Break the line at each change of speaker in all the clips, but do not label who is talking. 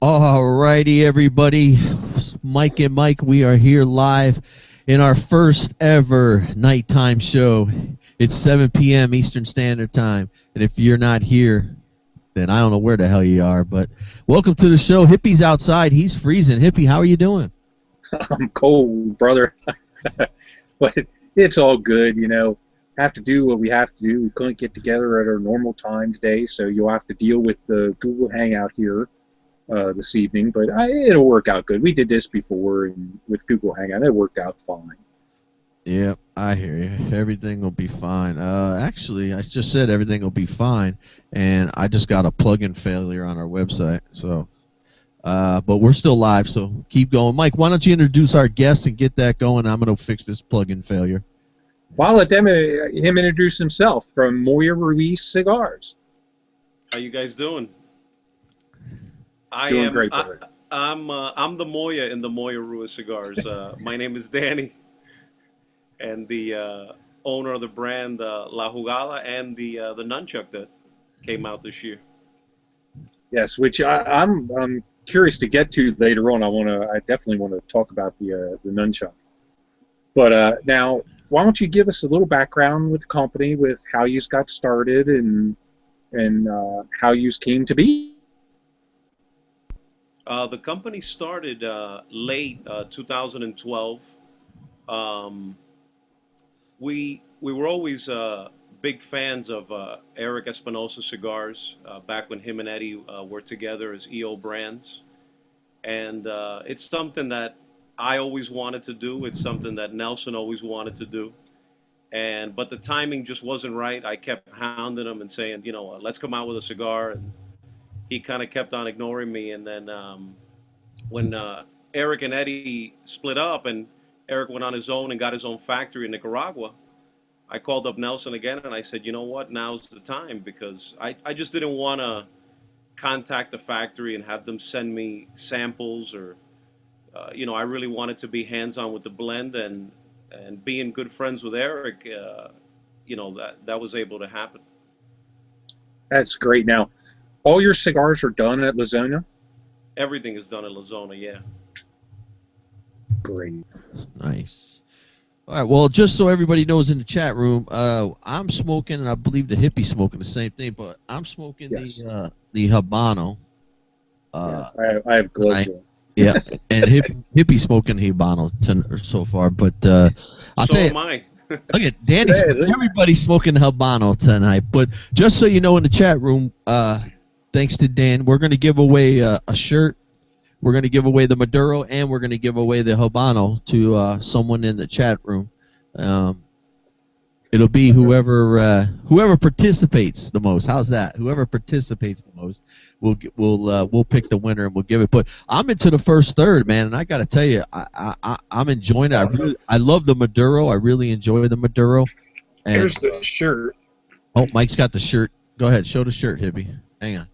All righty, everybody. Mike and Mike, we are here live in our first ever nighttime show. It's 7 p.m. Eastern Standard Time. And if you're not here, then I don't know where the hell you are. But welcome to the show. Hippie's outside. He's freezing. Hippie, how are you doing?
I'm cold, brother. But it's all good, you know. Have to do what we have to do. We couldn't get together at our normal time today, so you'll have to deal with the Google Hangout here this evening. But it'll work out good. We did this before, and with Google Hangout, it worked out fine.
Yeah, I hear you. Everything will be fine. Actually, I just said everything will be fine, and I just got a plugin failure on our website. So, but we're still live, so keep going. Mike, why don't you introduce our guest and get that going? I'm going to fix this plugin failure.
Well, I'll let him introduce himself from Moya Ruiz Cigars.
How you guys doing?
Doing great, brother.
I'm the Moya in the Moya Ruiz Cigars. My name is Danny, and the owner of the brand La Jugada and the nunchuck that came out this year.
Yes, which I'm curious to get to later on. I definitely want to talk about the nunchuck. But now, why don't you give us a little background with the company, with how you got started and how you came to be?
The company started late 2012. We were always big fans of Eric Espinosa Cigars back when him and Eddie were together as EO brands, and it's something that I always wanted to do. It's something that Nelson always wanted to do, but the timing just wasn't right. I kept hounding him and saying, let's come out with a cigar, and he kind of kept on ignoring me. And then when Eric and Eddie split up, and Eric went on his own and got his own factory in Nicaragua, I called up Nelson again and I said, you know what, now's the time, because I just didn't want to contact the factory and have them send me samples or, I really wanted to be hands-on with the blend, and being good friends with Eric, that was able to happen.
That's great. Now, all your cigars are done at La Zona?
Everything is done at La Zona, yeah.
Great.
Nice. All right, well, just so everybody knows in the chat room, I'm smoking, and I believe the hippie's smoking the same thing, but I'm smoking the Habano.
Yeah, I have gloves on.
Yeah, and hippie smoking Habano so far, but I'll tell you.
So am I.
Look at Danny. Everybody's smoking Habano tonight. But just so you know, in the chat room, thanks to Dan, we're going to give away a shirt. We're going to give away the Maduro, and we're going to give away the Habano to someone in the chat room. It'll be whoever participates the most. How's that? Whoever participates the most, we'll pick the winner and we'll give it. But I'm into the first third, man, and I got to tell you, I'm enjoying it. I love the Maduro. I really enjoy the Maduro. And,
here's the shirt.
Oh, Mike's got the shirt. Go ahead, show the shirt, hippie. Hang on,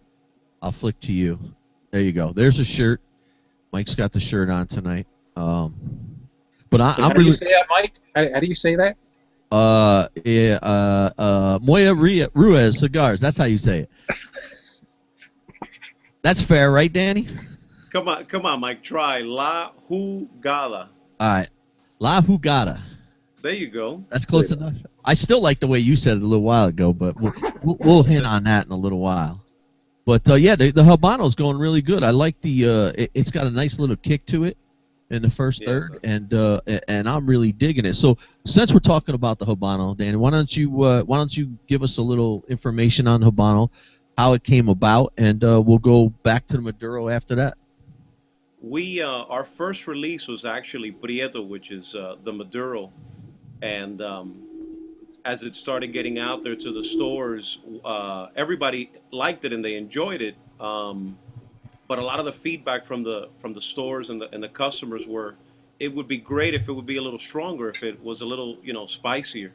I'll flick to you. There you go. There's a shirt. Mike's got the shirt on tonight. But I'm
how do you say that, Mike? How do you say that?
Moya Ruiz Cigars. That's how you say it. That's fair, right, Danny?
Come on, Mike. Try La Jugada.
All right, La Jugada.
There you go.
That's close enough. I still like the way you said it a little while ago, but we'll hint on that in a little while. But yeah, the Habano's going really good. I like it's got a nice little kick to it in the first third, and I'm really digging it. So since we're talking about the Habano, Danny, why don't you give us a little information on Habano, how it came about, and we'll go back to the Maduro after that.
Our first release was actually Prieto, which is the Maduro, and as it started getting out there to the stores, everybody liked it and they enjoyed it. But a lot of the feedback from the stores and the customers were, it would be great if it would be a little stronger, if it was a little spicier.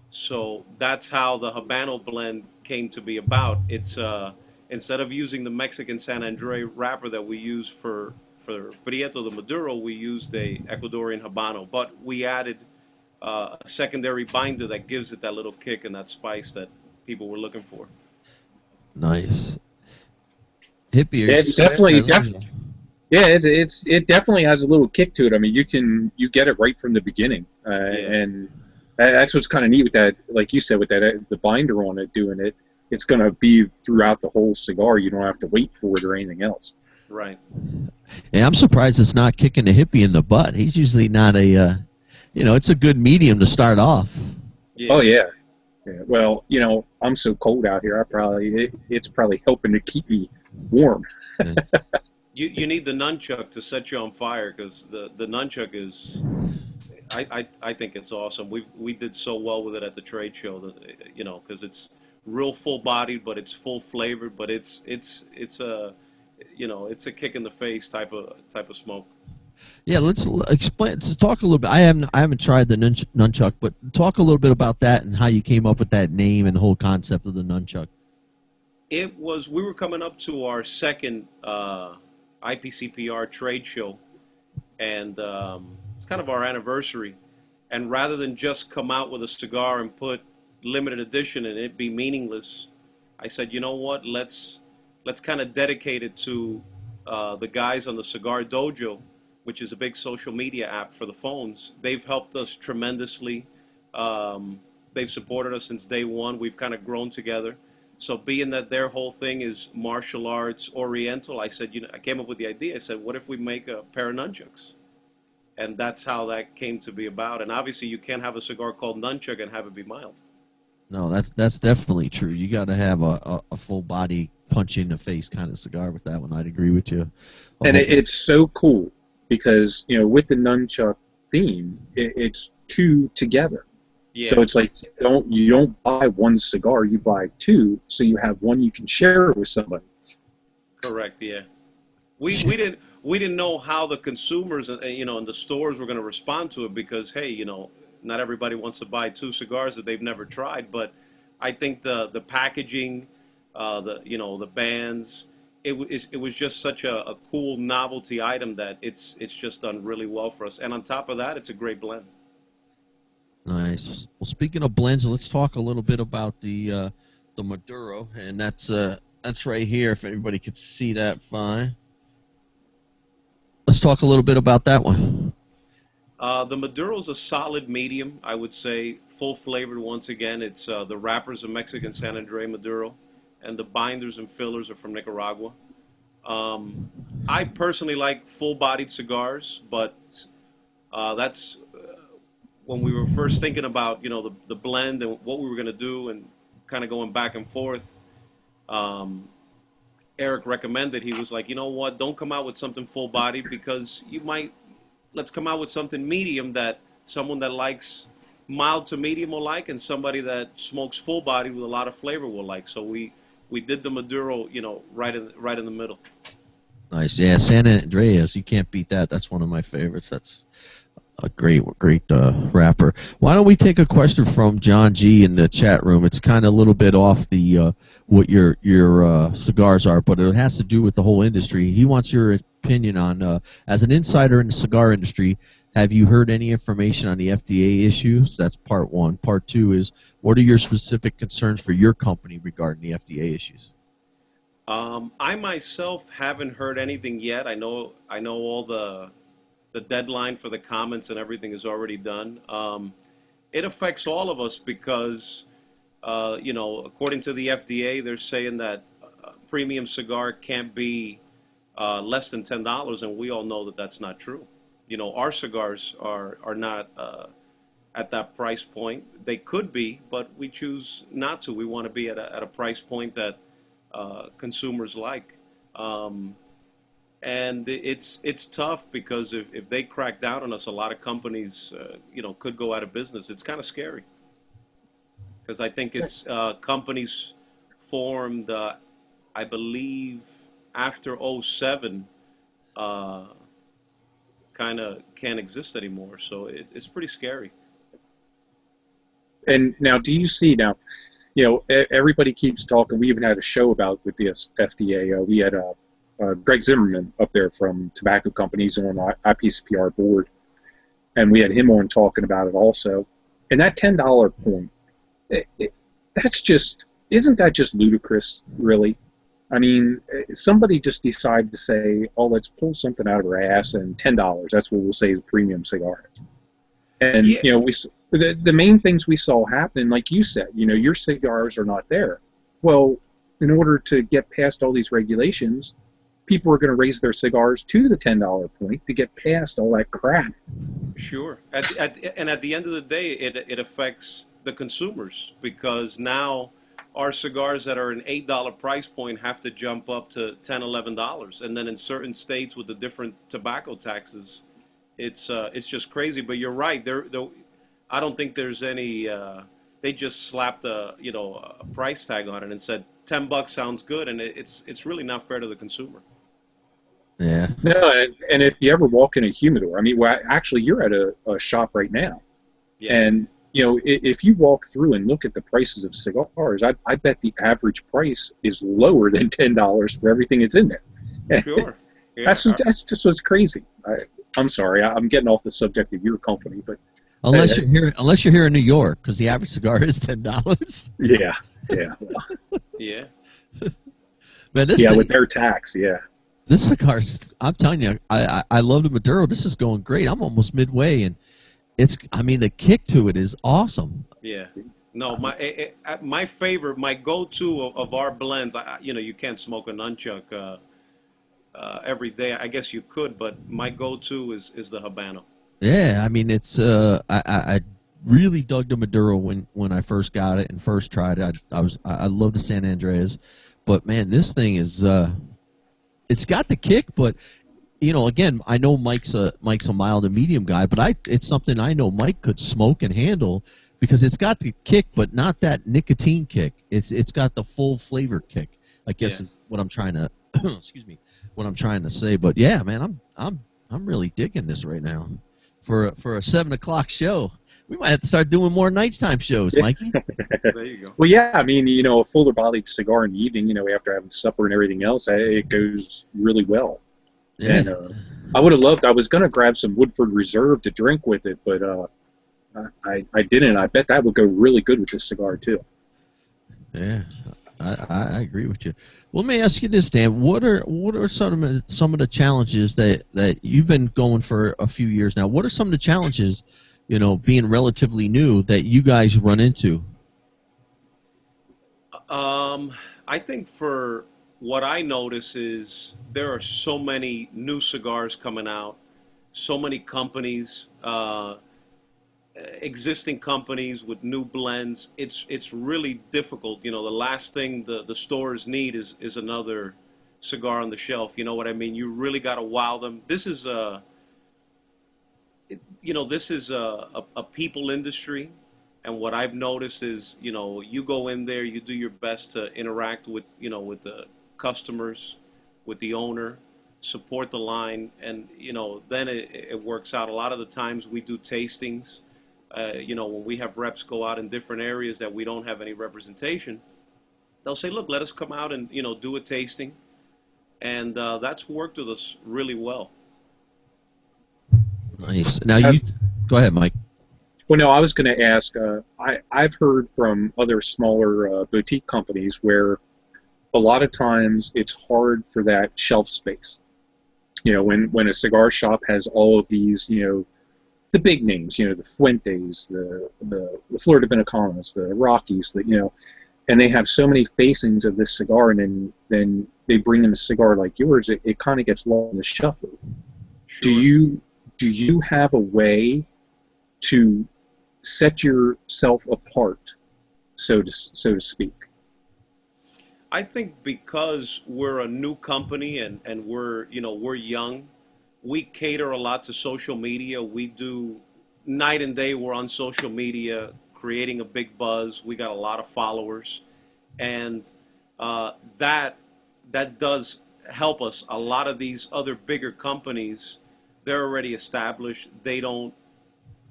So that's how the Habano blend came to be about. It's instead of using the Mexican San Andre wrapper that we use for Prieto the Maduro, we used a Ecuadorian Habano, but we added a secondary binder that gives it that little kick and that spice that people were looking for.
Nice. Hippie or
It's
cigarette?
definitely yeah, it definitely has a little kick to it. I mean, you get it right from the beginning,
Yeah.
and that's what's kind of neat with that. Like you said, with that the binder on it, doing it, it's gonna be throughout the whole cigar. You don't have to wait for it or anything else.
Right.
Yeah, I'm surprised it's not kicking the hippie in the butt. He's usually not it's a good medium to start off.
Oh
Yeah.
yeah. Yeah. Well, I'm so cold out here. It's probably helping to keep me warm.
You need the nunchuck to set you on fire because the nunchuck is I think it's awesome. We did so well with it at the trade show that because it's real full bodied, but it's full flavored, but it's a it's a kick in the face type of smoke.
Yeah, explain. Let's talk a little bit. I haven't tried the nunchuck, but talk a little bit about that and how you came up with that name and the whole concept of the nunchuck.
We were coming up to our second IPCPR trade show, and it's kind of our anniversary. And rather than just come out with a cigar and put limited edition and it be meaningless, I said, you know what? Let's kind of dedicate it to the guys on the Cigar Dojo, which is a big social media app for the phones. They've helped us tremendously. They've supported us since day one. We've kind of grown together. So being that their whole thing is martial arts oriental, I said, I came up with the idea. I said, what if we make a pair of nunchucks? And that's how that came to be about. And obviously you can't have a cigar called nunchuck and have it be mild.
No, that's definitely true. You got to have a full body punch in the face kind of cigar with that one. I'd agree with you.
And it's so cool because with the nunchuck theme, it's two together.
Yeah.
So it's like you don't buy one cigar, you buy two, so you have one you can share with somebody.
Correct. Yeah. We didn't know how the consumers and the stores were going to respond to it because hey, not everybody wants to buy two cigars that they've never tried. But I think the packaging, the bands, it was just such a cool novelty item that it's just done really well for us. And on top of that, it's a great blend.
Nice. Well, speaking of blends, let's talk a little bit about the Maduro, and that's right here. If anybody could see that, fine. Let's talk a little bit about that one.
The Maduro's a solid medium, I would say, full flavored. Once again, it's the wrappers of Mexican San Andre Maduro, and the binders and fillers are from Nicaragua. I personally like full-bodied cigars, but that's when we were first thinking about the blend and what we were going to do and kind of going back and forth. Eric recommended, he was like, you know what, don't come out with something full-bodied because let's come out with something medium that someone that likes mild to medium will like and somebody that smokes full-bodied with a lot of flavor will like. So we did the Maduro, right in the middle.
Nice. Yeah, San Andreas, you can't beat that. That's one of my favorites. That's a great rapper. Why don't we take a question from John G in the chat room? It's kind of a little bit off the what your cigars are, but it has to do with the whole industry. He wants your opinion on, as an insider in the cigar industry, have you heard any information on the FDA issues? That's part one. Part two is, what are your specific concerns for your company regarding the FDA issues?
I myself haven't heard anything yet. I know all the deadline for the comments and everything is already done. It affects all of us because, according to the FDA, they're saying that a premium cigar can't be less than $10, and we all know that that's not true. Our cigars are not at that price point. They could be, but we choose not to. We want to be at a price point that consumers like. And it's tough because if they crack down on us, a lot of companies, could go out of business. It's kind of scary because I think it's companies formed, I believe, after '07, kind of can't exist anymore. So it's pretty scary.
And now, do you see now? Everybody keeps talking. We even had a show about with the FDA. We had Greg Zimmerman up there from Tobacco Companies on IPCPR board, and we had him on talking about it also. And that $10 point, isn't that just ludicrous, really? I mean, somebody just decided to say, "Oh, let's pull something out of our ass," and $10. That's what we'll say is a premium cigar. And
Yeah,
the main things we saw happen, like you said, your cigars are not there. Well, in order to get past all these regulations, people are going to raise their cigars to the $10 point to get past all that crap.
sure. And at the end of the day, it affects the consumers because now our cigars that are an $8 price point have to jump up to $10, $11, and then in certain states with the different tobacco taxes, it's just crazy. But you're right. I don't think there's any. They just slapped a price tag on it and said $10 sounds good, and it's really not fair to the consumer.
Yeah.
No, and if you ever walk in a humidor, I mean, well, actually, you're at a shop right now,
Yes,
and if you walk through and look at the prices of cigars, I bet the average price is lower than $10 for everything that's in there.
sure. Yeah.
That's just what's crazy. I'm sorry, I'm getting off the subject of your company, but
Unless you're here in New York, because the average cigar is $10.
yeah,
Yeah.
Man, this
yeah,
thing,
with their tax, yeah.
this cigar's. I'm telling you, I love the Maduro. This is going great. I'm almost midway, and I mean, the kick to it is awesome.
Yeah. No, my favorite, my go-to of our blends. You can't smoke a nunchuck every day. I guess you could, but my go-to is the Habano.
Yeah, I mean, it's. I really dug the Maduro when I first got it and first tried it. I love the San Andreas, but man, this thing is. It's got the kick, but again, I know Mike's a mild and medium guy, but it's something I know Mike could smoke and handle because it's got the kick, but not that nicotine kick. It's got the full flavor kick. I guess is what I'm trying to excuse me, what I'm trying to say. But yeah, man, I'm really digging this right now for a 7 o'clock show. We might have to start doing more nighttime shows, Mikey.
There you go.
Well, yeah, I mean, a fuller bodied cigar in the evening, after having supper and everything else, it goes really well.
Yeah.
And I was going to grab some Woodford Reserve to drink with it, but I didn't. I bet that would go really good with this cigar, too.
Yeah, I agree with you. Well, let me ask you this, Dan. What are some of the challenges that you've been going for a few years now? What are some of the challenges, being relatively new, that you guys run into?
I think for what I notice is there are so many new cigars coming out, so many companies, existing companies with new blends. It's really difficult. The last thing the stores need is another cigar on the shelf. You know what I mean? You really got to wow them. This is a people industry. And what I've noticed is, you go in there, you do your best to interact with the customers, with the owner, support the line, and, then it works out. A lot of the times we do tastings, when we have reps go out in different areas that we don't have any representation, they'll say, look, let us come out and, do a tasting. And that's worked with us really well.
Nice. Now you go ahead, Mike.
Well, no, I was going to ask. I've heard from other smaller boutique companies where a lot of times it's hard for that shelf space. When a cigar shop has all of these, the big names, the Fuentes, the Florida Dominicanos, the Rockies, and they have so many facings of this cigar, and then they bring in a cigar like yours. It kind of gets lost in the shuffle.
Sure.
Do you have a way to set yourself apart, so to speak?
I think because we're a new company and we're young, we cater a lot to social media. We do night and day. We're on social media, creating a big buzz. We got a lot of followers, and that does help us. A lot of these other bigger companies, they're already established. They don't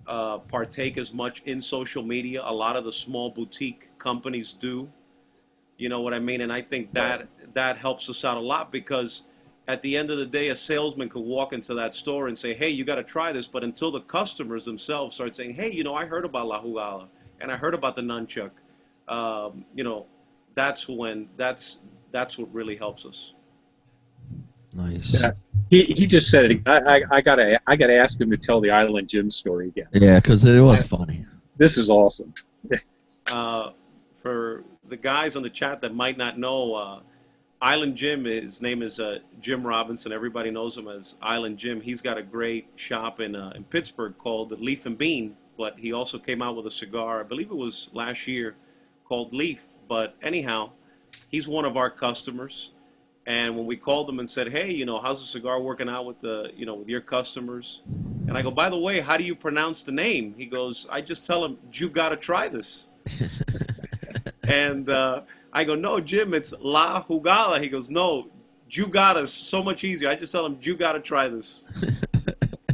partake as much in social media. A lot of the small boutique companies do. You know what I mean? And I think that helps us out a lot because at the end of the day, a salesman could walk into that store and say, hey, you got to try this. But until the customers themselves start saying, hey, I heard about La Jugada and I heard about the nunchuck, that's that's what really helps us.
Nice.
Yeah. He just said it. I gotta ask him to tell the Island Jim story again.
Yeah, because it was funny.
This is awesome.
For the guys on the chat that might not know, Island Jim, his name is Jim Robinson. Everybody knows him as Island Jim. He's got a great shop in Pittsburgh called the Leaf and Bean, but he also came out with a cigar, I believe it was last year, called Leaf. But anyhow, he's one of our customers. And when we called him and said, hey, you know, how's the cigar working out with with your customers? And I go, by the way, how do you pronounce the name? He goes, I just tell him, you gotta try this. And I go, no, Jim, it's La Jugada. He goes, no, Jugada's so much easier. I just tell him, you gotta try this.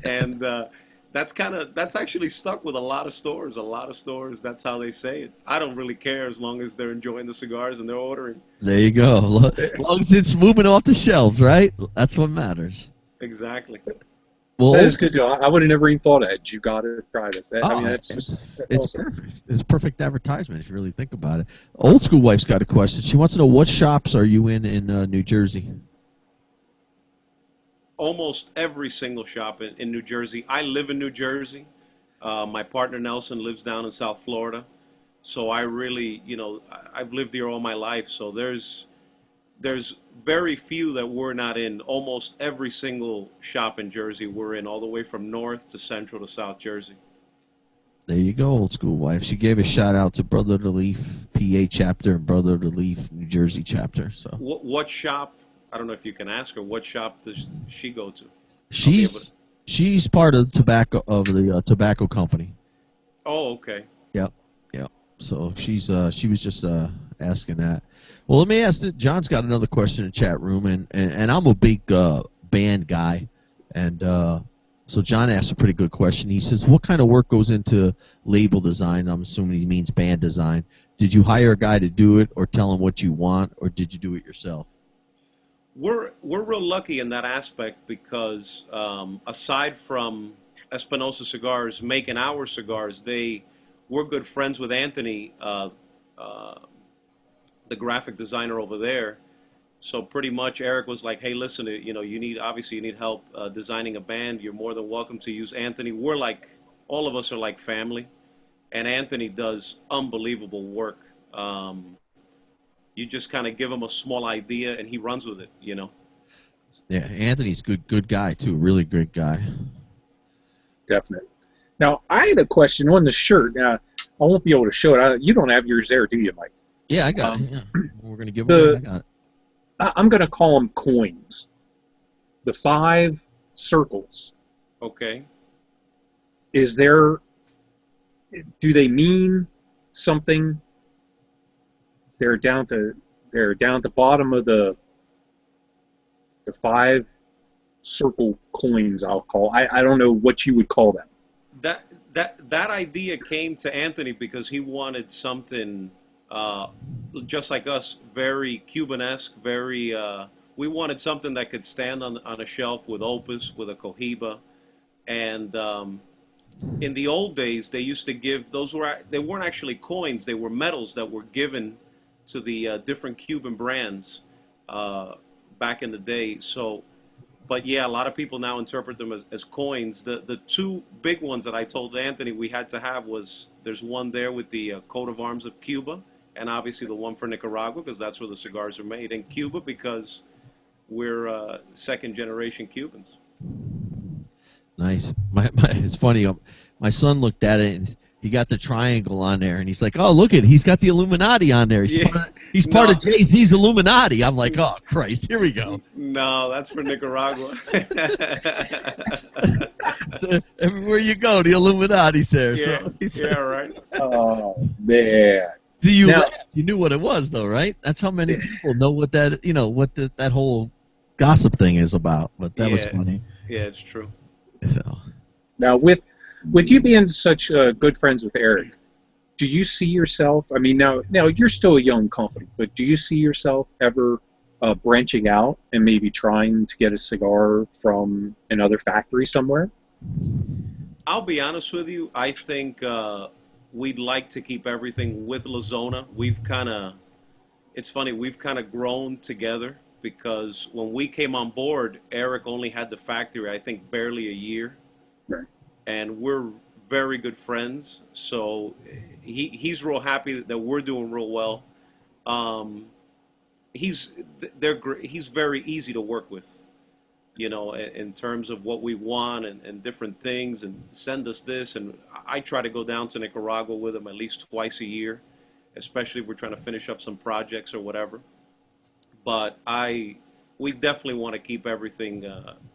And that's actually stuck with a lot of stores. A lot of stores, that's how they say it. I don't really care as long as they're enjoying the cigars and they're ordering.
There you go. As long as it's moving off the shelves, right? That's what matters.
Exactly.
Well,
That is good. I would have never even thought of it. You got to try this. I mean, that's awesome.
perfect. It's perfect advertisement if you really think about it. Old School Wife's got a question. She wants to know what shops are you in New Jersey?
Almost every single shop in New Jersey. I live in New Jersey. My partner Nelson lives down in South Florida. So I really, I've lived here all my life. So there's very few that we're not in. Almost every single shop in Jersey we're in, all the way from North to Central to South Jersey.
There you go, Old School Wife. She gave a shout out to Brother of the Leaf PA chapter and Brother of the Leaf New Jersey chapter. So
what shop? I don't know if you can ask her. What shop does she go to?
She's part of the tobacco company.
Oh, okay.
Yep. So she was just asking that. Well, let me ask this. John's got another question in the chat room, and I'm a big band guy, and so John asked a pretty good question. He says, "What kind of work goes into label design?" I'm assuming he means band design. Did you hire a guy to do it, or tell him what you want, or did you do it yourself?
We're real lucky in that aspect because aside from Espinosa Cigars making our cigars, we're good friends with Anthony, the graphic designer over there. So pretty much Eric was like, hey, listen, you need help designing a band. You're more than welcome to use Anthony. All of us are like family, and Anthony does unbelievable work. You just kind of give him a small idea, and he runs with it, Yeah,
Anthony's good guy too. Really great guy.
Definitely. Now, I had a question on the shirt. I won't be able to show it. You don't have yours there, do you, Mike?
Yeah, I got it. Yeah. We're gonna give it. I got it.
I'm going to call them coins. The 5 circles.
Okay.
Do they mean something? They're down to the bottom of the 5 circle coins. I'll call. I don't know what you would call them.
That idea came to Anthony because he wanted something just like us, very Cuban-esque, very. We wanted something that could stand on a shelf with opus, with a cohiba, and in the old days they used to give they weren't actually coins, they were medals that were given to the different Cuban brands back in the day. So, but yeah, a lot of people now interpret them as coins. The 2 big ones that I told Anthony we had to have there's one there with the coat of arms of Cuba, and obviously the one for Nicaragua because that's where the cigars are made, and Cuba because we're second-generation Cubans.
Nice. It's funny. My son looked at it and he got the triangle on there, and he's like, "Oh, look he's got the Illuminati on there. He's part of Jay-Z's Illuminati." I'm like, "Oh, Christ, here we go."
No, that's for Nicaragua.
So everywhere you go, the Illuminati's there.
Yeah,
so
yeah, right.
Oh man.
You knew what it was, though, right? That's how many people know what that that whole gossip thing is about. But that was funny.
Yeah, it's true.
So.
Now, with you being such good friends with Eric, do you see yourself? I mean, now you're still a young company, but do you see yourself ever branching out and maybe trying to get a cigar from another factory somewhere?
I'll be honest with you. I think we'd like to keep everything with La Zona. We've kind of it's funny, we've kind of grown together because when we came on board, Eric only had the factory, I think, barely a year.
Right.
And we're very good friends. So he's real happy that we're doing real well. Um, he's he's very easy to work with, in terms of what we want and different things, and send us this. And I try to go down to Nicaragua with him at least twice a year, especially if we're trying to finish up some projects or whatever. But we definitely want to keep everything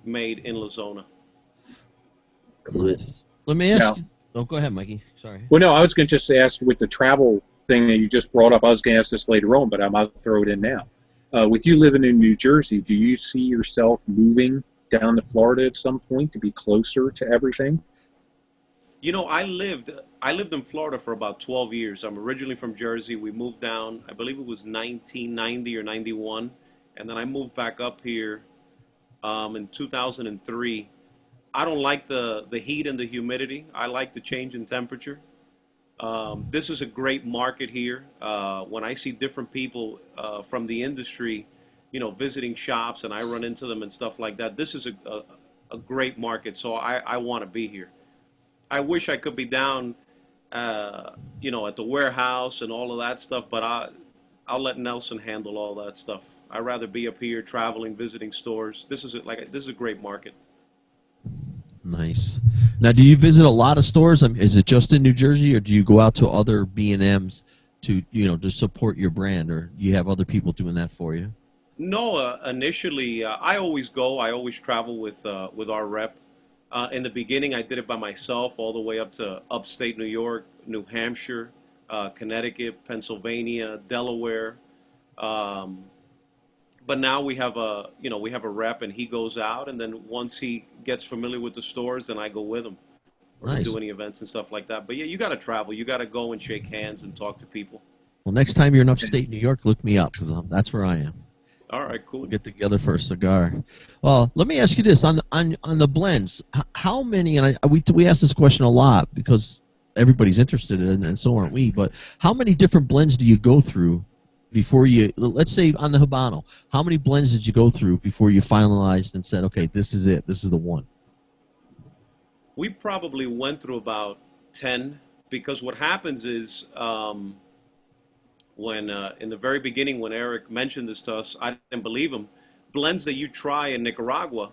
made in La Zona.
Nice. Let me ask you. Oh, go ahead, Mikey. Sorry.
Well, no, I was going to just ask with the travel thing that you just brought up. I was going to ask this later on, but I might throw it in now. With you living in New Jersey, do you see yourself moving down to Florida at some point to be closer to everything?
I lived in Florida for about 12 years. I'm originally from Jersey. We moved down, I believe it was 1990 or 91, and then I moved back up here in 2003. I don't like the heat and the humidity. I like the change in temperature. This is a great market here. When I see different people from the industry, visiting shops, and I run into them and stuff like that, this is a great market. So I want to be here. I wish I could be down, at the warehouse and all of that stuff, but I'll let Nelson handle all that stuff. I'd rather be up here traveling, visiting stores. This is a great market.
Nice. Now, do you visit a lot of stores? Is it just in New Jersey, or do you go out to other B&Ms to support your brand, or you have other people doing that for you?
No, initially I always go. I always travel with our rep. In the beginning, I did it by myself, all the way up to upstate New York, New Hampshire, Connecticut, Pennsylvania, Delaware. But now we have a rep, and he goes out, and then once he gets familiar with the stores, then I go with him. Or do any events and stuff like that. But yeah, you got to travel. You got to go and shake hands and talk to people.
Well, next time you're in upstate New York, look me up, because that's where I am.
All right, cool.
We'll get together for a cigar. Well, let me ask you this: on the blends, how many? And we ask this question a lot because everybody's interested in it, and so aren't we. But how many different blends do you go through before you? Let's say on the Habano, how many blends did you go through before you finalized and said, okay, this is it, this is the one?
We probably went through about 10, because what happens is when in the very beginning, when Eric mentioned this to us, I didn't believe him. Blends that you try in Nicaragua,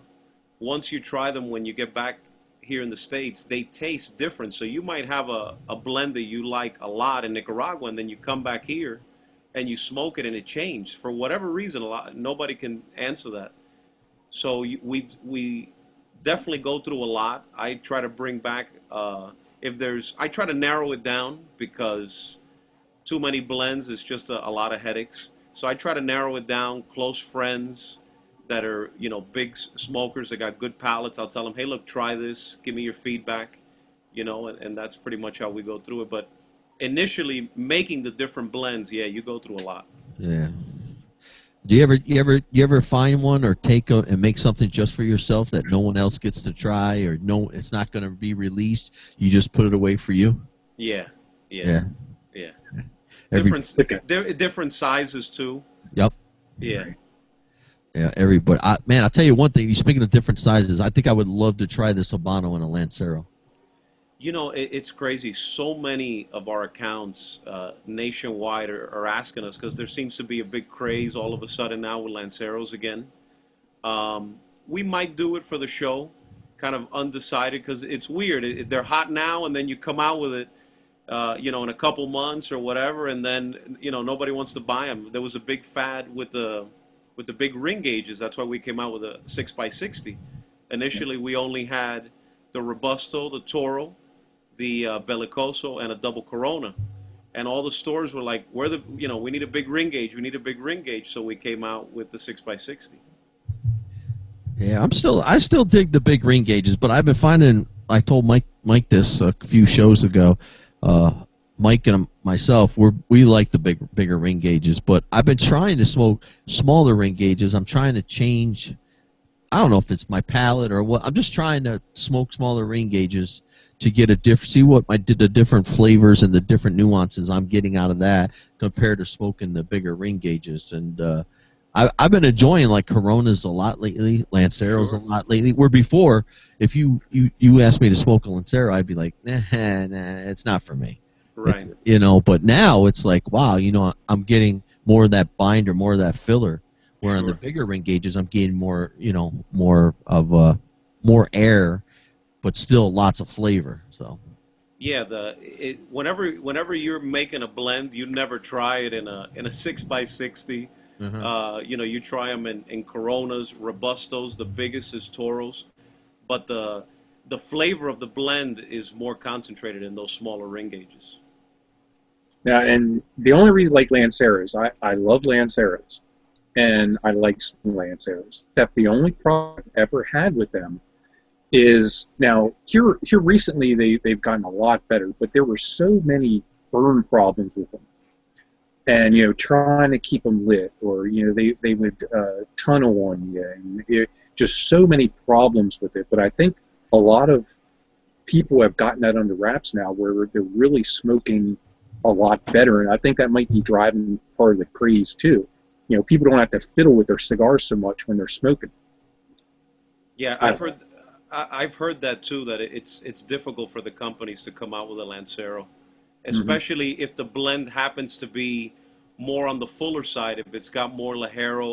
once you try them when you get back here in the States, they taste different. So you might have a blend that you like a lot in Nicaragua, and then you come back here and you smoke it and it changed. For whatever reason, nobody can answer that. So we definitely go through a lot. I try to bring back, I try to narrow it down, because too many blends is just a lot of headaches. So I try to narrow it down. Close friends that are, big smokers that got good palates, I'll tell them, hey, look, try this. Give me your feedback, and that's pretty much how we go through it. But initially, making the different blends, yeah, you go through a lot.
Yeah. Do you ever find one or take and make something just for yourself that no one else gets to try, or no, it's not going to be released? You just put it away for you?
Yeah. Different sizes too.
Yep.
Yeah.
Yeah, everybody. Man, I'll tell you one thing. Speaking of different sizes, I think I would love to try this Habano and a Lancero.
It's crazy. So many of our accounts nationwide are asking us, because there seems to be a big craze all of a sudden now with Lanceros again. We might do it for the show, kind of undecided, because it's weird. They're hot now, and then you come out with it, in a couple months or whatever, and then, nobody wants to buy them. There was a big fad with the big ring gauges. That's why we came out with a 6x60. Initially, we only had the Robusto, the Toro, the Bellicoso, and a double Corona. And all the stores were like, we need a big ring gauge. We need a big ring gauge. So we came out with the 6x60.
Yeah, I still dig the big ring gauges, but I've been finding, I told Mike this a few shows ago, Mike and myself, we like the bigger ring gauges, but I've been trying to smoke smaller ring gauges. I'm trying to change. I don't know if it's my palate or what. I'm just trying to smoke smaller ring gauges to get a different, see what the different flavors and the different nuances I'm getting out of that compared to smoking the bigger ring gauges. And I've been enjoying like Coronas a lot lately, Lanceros a
Sure.
lot lately. Where before, if you asked me to smoke a Lancero, I'd be like, nah, it's not for me. It's,
Right.
but now it's like, wow, I'm getting more of that binder, more of that filler. Where on the
Sure.
bigger ring gauges, I'm getting more, more of more air, but still lots of flavor. So
Yeah, whenever you're making a blend, you never try it in a 6x60.
uh
You try them in Coronas, Robustos. The biggest is Toros, but the flavor of the blend is more concentrated in those smaller ring gauges.
Now, and the only reason I like Lanceros, I love Lanceros, and I like Lanceros. Except the only problem I've ever had with them is now here recently they've gotten a lot better, but there were so many burn problems with them, and trying to keep them lit, or they would tunnel on you, and just so many problems with it. But I think a lot of people have gotten that under wraps now, where they're really smoking a lot better, and I think that might be driving part of the craze too. People don't have to fiddle with their cigars so much when they're smoking.
Yeah,
I
I've
don't know.
heard I've heard that too. That it's difficult for the companies to come out with a Lancero,
Hmm.
especially if the blend happens to be more on the fuller side. If it's got more Lajero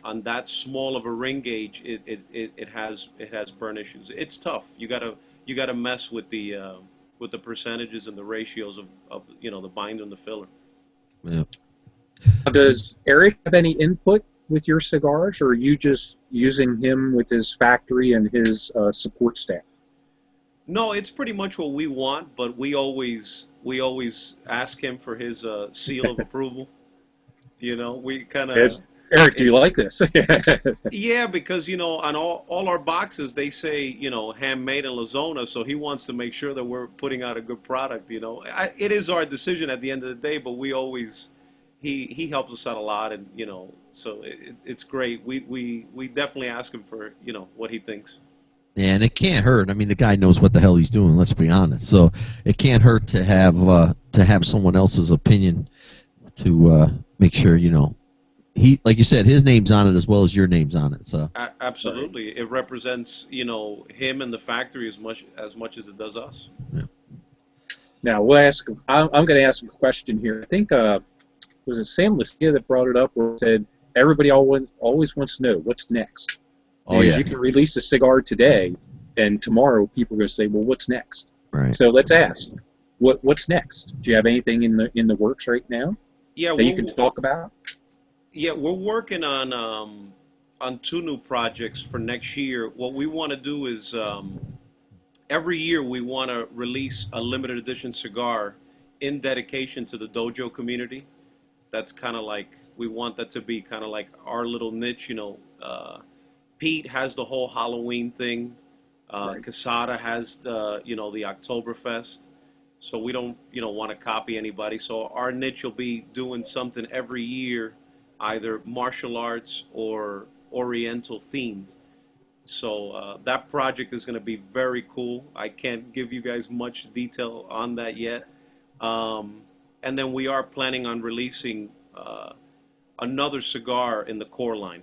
on that small of a ring gauge, it has burn issues. It's tough. You gotta mess with the percentages and the ratios of the binder and the filler.
yeah.
Does Eric have any input with your cigars, or are you just using him with his factory and his support staff?
No, it's pretty much what we want, but we always ask him for his seal of approval. We kind of
Yes. Eric, do
it.
you like this?
Yeah, because on all our boxes they say handmade in La Zona, so he wants to make sure that we're putting out a good product. It is our decision at the end of the day, but we always he helps us out a lot, and so it's great. We definitely ask him for what he thinks.
And it can't hurt. I mean, the guy knows what the hell he's doing. Let's be honest. So it can't hurt to have someone else's opinion to make sure he, like you said, his name's on it as well as your name's on it. So
Right.
Absolutely, it represents him and the factory as much as it does us.
yeah.
Now we'll ask. I'm going to ask a question here. I think was it Sam Lucia that brought it up, where it said everybody always wants to know what's next.
Oh
Because
yeah.
you can release a cigar today, and tomorrow people are going to say, "Well, what's next?"
Right.
So let's ask, what's next? Do you have anything in the works right now
Yeah,
that you can talk about?
we're working on two new projects for next year. What we want to do is every year we want to release a limited edition cigar in dedication to the dojo community. That's kind of like we want that to be kind of like our little niche. Pete has the whole Halloween thing.
Right.
Casada has the Oktoberfest. So we don't want to copy anybody. So our niche will be doing something every year, either martial arts or Oriental themed. So that project is going to be very cool. I can't give you guys much detail on that yet. Um, and then we are planning on releasing another cigar in the core line,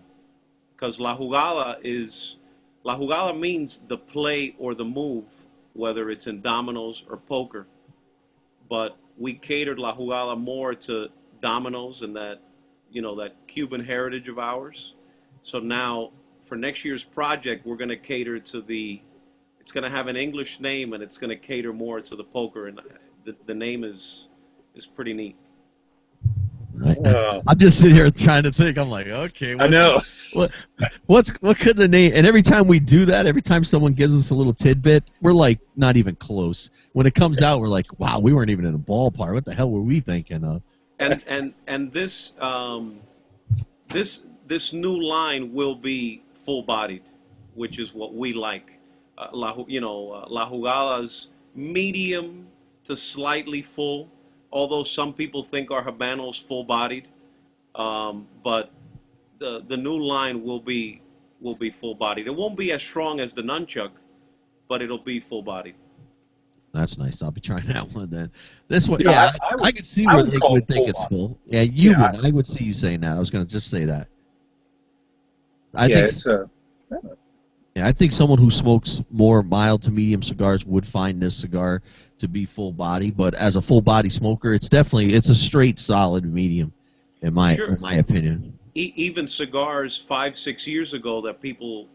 because La Jugada means the play or the move, whether it's in dominoes or poker. But we catered La Jugada more to dominoes and that Cuban heritage of ours. So now for next year's project, we're going to cater to it's going to have an English name, and it's going to cater more to the poker, and the name is pretty neat.
I,
Uh,
I'm just sitting here trying to think. I'm like, okay,
I know.
what what could the name? And every time we do that, every time someone gives us a little tidbit, we're like not even close. When it comes out, we're like, wow, we weren't even in the ballpark. What the hell were we thinking of?
And this new line will be full bodied, which is what we like. La Jugada's medium to slightly full, although some people think our Habano's full bodied. But the new line will be full bodied. It won't be as strong as the nunchuck, but it'll be full bodied.
That's nice. I'll be trying that one then. This one,
Yeah,
yeah,
I
I
would
could see
I
where
would
they
call
would
it
think
full
it's
body.
full. Yeah, you
Yeah,
would. I would see you saying that. I was going to just say that. I
yeah,
think,
it's a.
yeah, I think someone who smokes more mild to medium cigars would find this cigar to be full body. But as a full body smoker, it's a straight solid medium,
Sure.
in my opinion.
Even cigars 5, 6 years ago that people,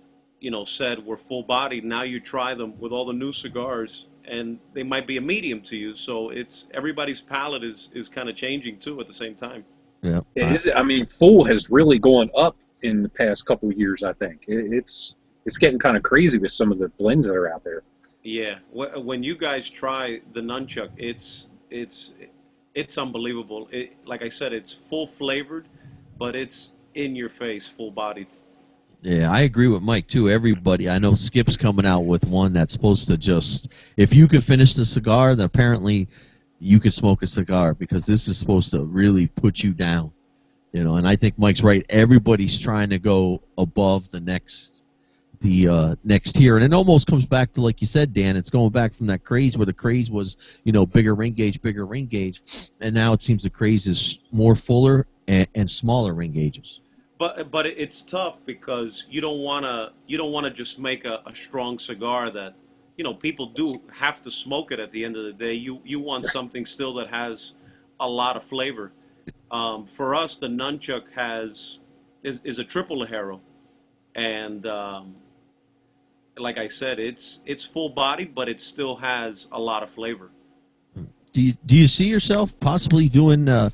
said were full bodied. Now you try them with all the new cigars, and they might be a medium to you. So it's everybody's palate is kind of changing too at the same time.
Yeah.
It is. I mean, full has really gone up in the past couple of years. I think it's getting kind of crazy with some of the blends that are out there.
Yeah, when you guys try the nunchuck, it's unbelievable. Like I said, it's full flavored, but it's in your face, full bodied.
Yeah, I agree with Mike too. Everybody, I know Skip's coming out with one that's supposed to just, if you could finish the cigar, then apparently you could smoke a cigar because this is supposed to really put you down. And I think Mike's right. Everybody's trying to go above the next tier, and it almost comes back to, like you said, Dan. It's going back from that craze where the craze was, bigger ring gauge, and now it seems the craze is more fuller and smaller ring gauges.
But it's tough because you don't wanna just make a strong cigar that people do have to smoke it at the end of the day. You want something still that has a lot of flavor. For us, the nunchuck is a triple Lajero, and like I said, it's full bodied, but it still has a lot of flavor.
Do you see yourself possibly doing a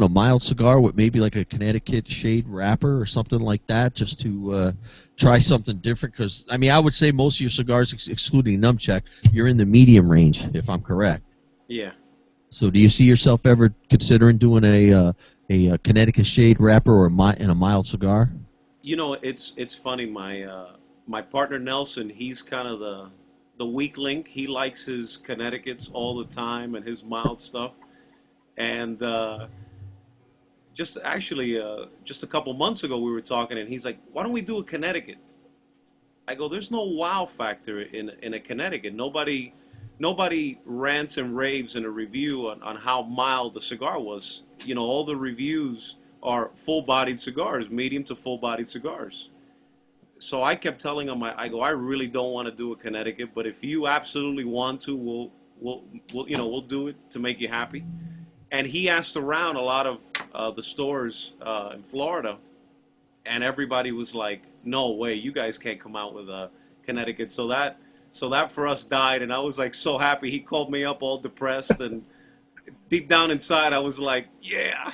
mild cigar with maybe like a Connecticut shade wrapper or something like that, just to try something different? Because I mean, I would say most of your cigars, excluding Numchuck, you're in the medium range, if I'm correct.
Yeah.
So, do you see yourself ever considering doing a Connecticut shade wrapper or in a mild cigar?
It's funny. My partner Nelson, he's kind of the weak link. He likes his Connecticut's all the time and his mild stuff. And just a couple months ago, we were talking, and he's like, "Why don't we do a Connecticut?" I go, "There's no wow factor in a Connecticut. Nobody rants and raves in a review on how mild the cigar was. All the reviews are full-bodied cigars, medium to full-bodied cigars." So I kept telling him, I go, "I really don't want to do a Connecticut, but if you absolutely want to, we'll do it to make you happy." And he asked around a lot of the stores in Florida, and everybody was like, "No way, you guys can't come out with a Connecticut." So that for us died, and I was like so happy. He called me up all depressed, and deep down inside, I was like, "Yeah."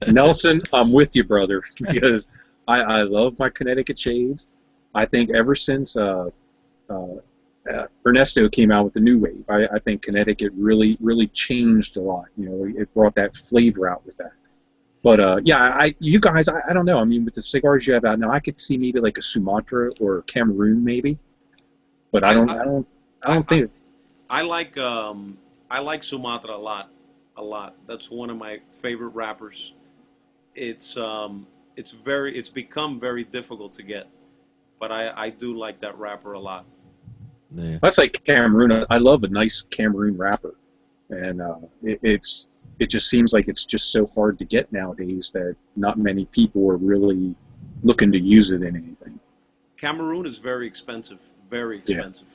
Nelson, I'm with you, brother, because I love my Connecticut shades. I think ever since Ernesto came out with the new wave, I think Connecticut really changed a lot. It brought that flavor out with that. But yeah, you guys, I don't know. I mean, with the cigars you have out now, I could see maybe like a Sumatra or Cameroon, maybe. But I
I,
don't,
I,
I don't, I
I,
don't
I
think.
I like Sumatra a lot. That's one of my favorite rappers. It's become very difficult to get, but I do like that rapper a lot.
Yeah.
That's like Cameroon. I love a nice Cameroon wrapper, and it just seems like it's just so hard to get nowadays that not many people are really looking to use it in anything.
Cameroon is very expensive, very
Yeah.
expensive.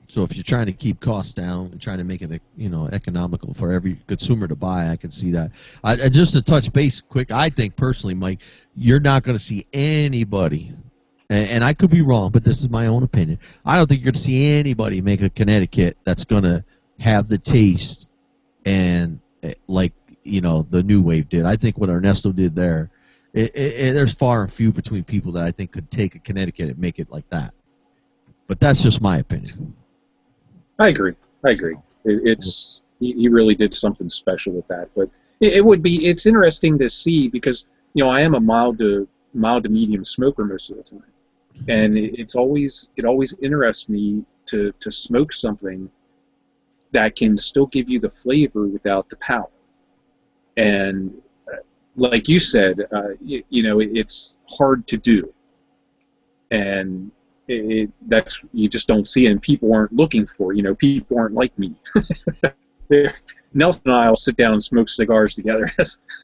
So if you're trying to keep costs down and trying to make it economical for every consumer to buy, I can see that. Just to touch base quick, I think personally, Mike, you're not going to see anybody, and I could be wrong, but this is my own opinion. I don't think you're going to see anybody make a Connecticut that's going to have the taste and like the new wave did. I think what Ernesto did there, there's far and few between people that I think could take a Connecticut and make it like that. But that's just my opinion.
I agree. I agree. It's he really did something special with that. But it's interesting to see because I am a mild to medium smoker most of the time, and it always interests me to smoke something that can still give you the flavor without the power. And like you said, it's hard to do, and that's, you just don't see it, and people aren't looking for it. You know, people aren't like me. Nelson and I will sit down and smoke cigars together.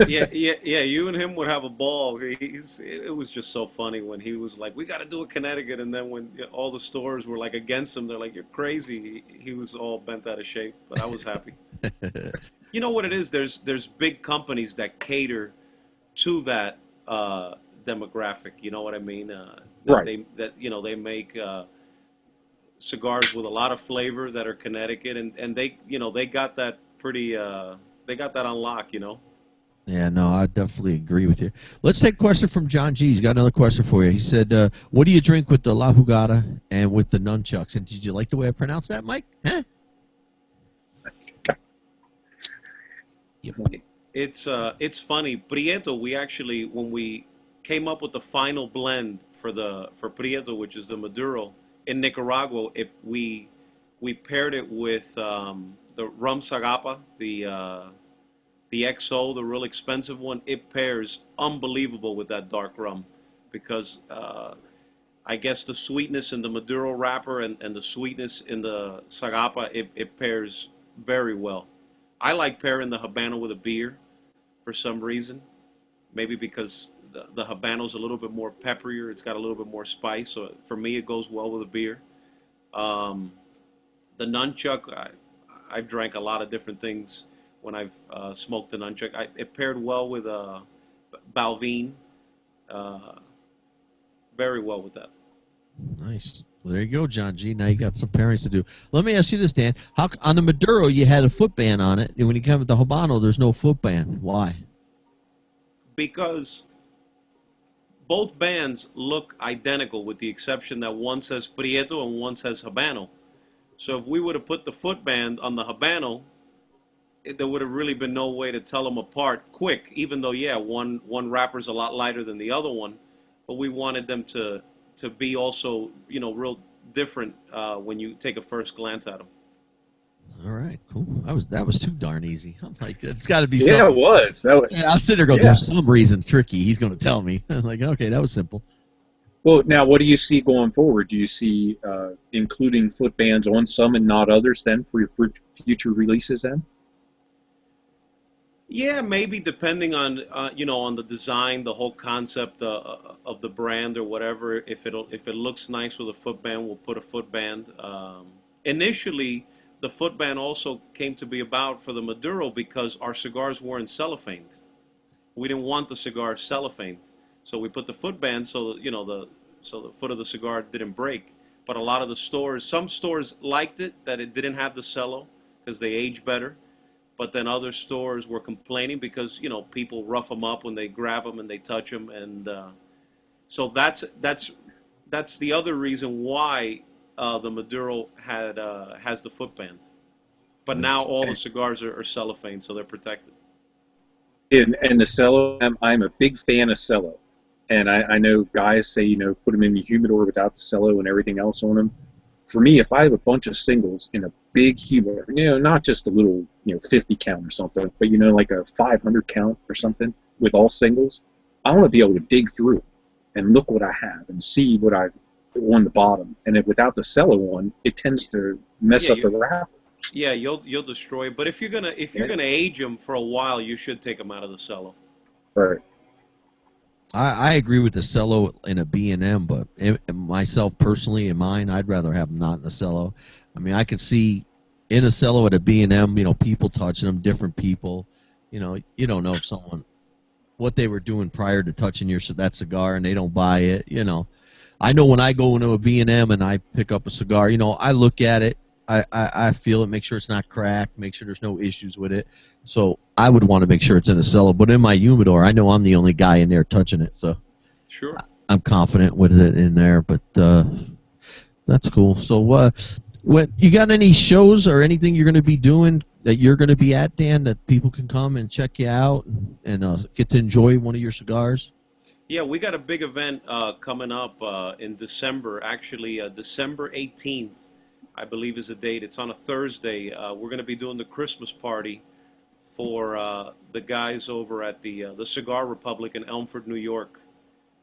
Yeah. You and him would have a ball. It was just so funny when he was like, "We got to do it Connecticut," and then when all the stores were like against him, they're like, "You're crazy." He was all bent out of shape, but I was happy. You know what it is? There's big companies that cater to that demographic. You know what I mean?
Right.
They make cigars with a lot of flavor that are Connecticut, and they got that pretty they got that on lock. You know.
Yeah, no, I definitely agree with you. Let's take a question from John G. He's got another question for you. He said, what do you drink with the La Jugada and with the nunchucks? And did you like the way I pronounced that, Mike? Huh?
It's funny. Prieto, we actually, when we came up with the final blend for Prieto, which is the Maduro, in Nicaragua, we paired it with the rum Sagapa, the XO, the real expensive one. It pairs unbelievable with that dark rum because I guess the sweetness in the Maduro wrapper and the sweetness in the Sagapa, it pairs very well. I like pairing the Habano with a beer for some reason. Maybe because the Habano's a little bit more pepperier. It's got a little bit more spice. So for me, it goes well with a beer. The nunchuck, I've drank a lot of different things when I've smoked the nunchuck. It paired well with Balvin. Very well with that.
Nice. Well, there you go, John G. Now you got some pairings to do. Let me ask you this, Dan. How on the Maduro you had a foot band on it, and when you come with the Habano, there's no foot band. Why?
Because both bands look identical, with the exception that one says Prieto and one says Habano. So if we would have put the foot band on the Habano, there would have really been no way to tell them apart quick. Even though, yeah, one wrapper's a lot lighter than the other one, but we wanted them to be also, real different when you take a first glance at them.
All right, cool. That was too darn easy. I'm like, it's got to be
Yeah,
something.
it was.
Yeah, I'll sit there and go,
yeah.
There's some reason tricky. He's going to tell me. I'm like, okay, that was simple.
Well, now, what do you see going forward? Do you see including foot bands on some and not others then for your future releases then?
Yeah, maybe depending on on the design, the whole concept of the brand or whatever. If it looks nice with a footband, we'll put a footband. Initially, the footband also came to be about for the Maduro because our cigars weren't cellophaned. We didn't want the cigar cellophaned, so we put the footband so the foot of the cigar didn't break. But a lot of the stores, some stores liked it that it didn't have the cello because they age better. But then other stores were complaining because people rough them up when they grab them and they touch them, and so that's the other reason why the Maduro has the footband. But now all the cigars are cellophane, so they're protected.
And the cello, I'm a big fan of cello, and I know guys say put them in the humidor without the cello and everything else on them. For me, if I have a bunch of singles in a big humidor, not just a little 50 count or something, but like a 500 count or something with all singles, I want to be able to dig through and look what I have and see what I on the bottom. And if without the cello one, it tends to mess up the wrap.
Yeah, you'll destroy it. But if you're gonna age them for a while, you should take them out of the cello.
Right.
I agree with the cello in a B&M, but myself personally, in mine, I'd rather have them not in a cello. I mean, I could see in a cello at a B&M, people touching them, different people. You don't know if what they were doing prior to touching that cigar, and they don't buy it. I know when I go into a B&M and I pick up a cigar, I look at it. I feel it, make sure it's not cracked, make sure there's no issues with it. So I would want to make sure it's in a cello. But in my humidor, I know I'm the only guy in there touching it. So
sure,
I'm confident with it in there. But that's cool. So what you got any shows or anything you're going to be doing that you're going to be at, Dan, that people can come and check you out and get to enjoy one of your cigars?
Yeah, we got a big event coming up in December. Actually, December 18th. I believe is the date. It's on a Thursday. We're going to be doing the Christmas party for the guys over at the Cigar Republic in Elmford, New York.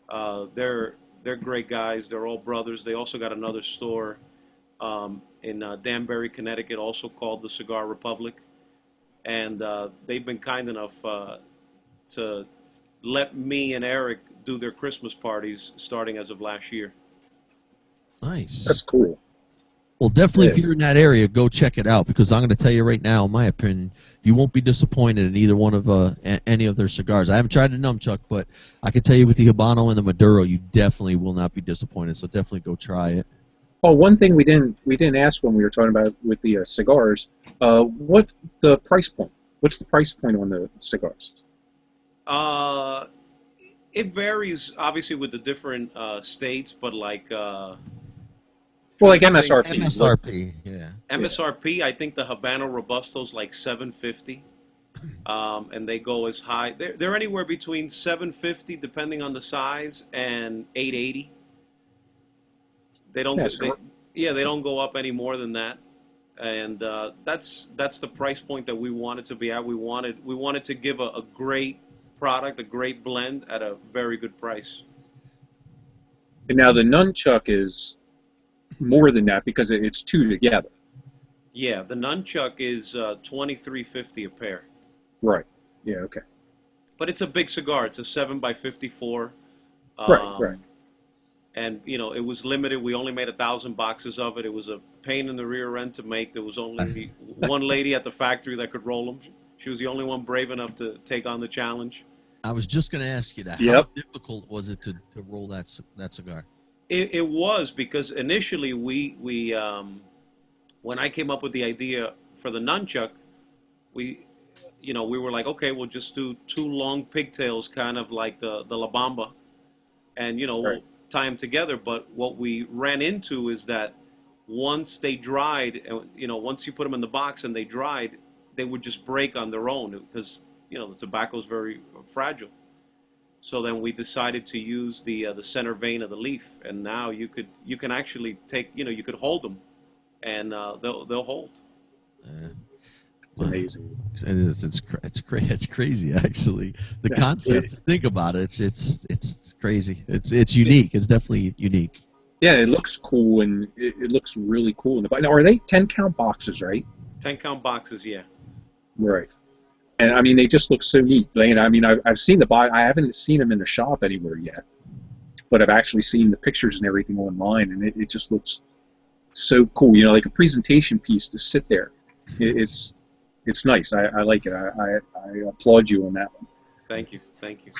They're they're great guys. They're all brothers. They also got another store in Danbury, Connecticut, also called the Cigar Republic, and they've been kind enough to let me and Eric do their Christmas parties starting as of last year.
Nice.
That's cool.
Well, definitely, if
Yeah.
you're in that area, go check it out, because I'm going to tell you right now, in my opinion, you won't be disappointed in either one of any of their cigars. I haven't tried the Nunchuck, but I can tell you with the Habano and the Maduro, you definitely will not be disappointed. So definitely go try it.
Oh, one thing we didn't ask when we were talking about with the cigars, what the price point? What's the price point on the cigars?
Uh, it varies obviously with the different states, but like
Well, like
trying to think,
MSRP. What,
MSRP, yeah.
MSRP, I think the Habano Robusto's like 750, and they go as high. They're anywhere between 750, depending on the size, and 880. They don't,
yeah,
they,
so,
yeah, they don't go up any more than that, and that's the price point that we wanted to be at. We wanted to give a great product, a great blend at a very good price.
and now the nunchuck is more than that because it's two together.
Yeah, the Nunchuck is 2350 a pair.
Right. Yeah. Okay.
But it's a big cigar. It's a 7 by 54.
Right. Right.
And, you know, it was limited. We only made 1,000 boxes of it. It was a pain in the rear end to make. There was only one lady at the factory that could roll them. She was the only one brave enough to take on the challenge.
I was just going to ask you that. How
Yep.
difficult was it to roll that cigar?
It was because initially when I came up with the idea for the Nunchuck, we were like, okay, we'll just do two long pigtails, kind of like the La Bamba, and
Right.
we'll tie them together. But what we ran into is that once they dried, and once you put them in the box and they dried, they would just break on their own because the tobacco is very fragile. So then we decided to use the center vein of the leaf, and now you can actually take you could hold them, and they'll hold.
It's amazing.
It's crazy actually. The
Yeah.
concept. Think about it. It's crazy. It's unique. It's definitely unique.
Yeah. It looks cool and it looks really cool. Now, are they 10-count boxes, right?
10-count boxes, yeah.
Right. And I mean, they just look so neat. I mean, I've seen the box. I haven't seen them in the shop anywhere yet, but I've actually seen the pictures and everything online, and it just looks so cool. Like a presentation piece to sit there. It's nice. I like it. I applaud you on that one.
Thank you.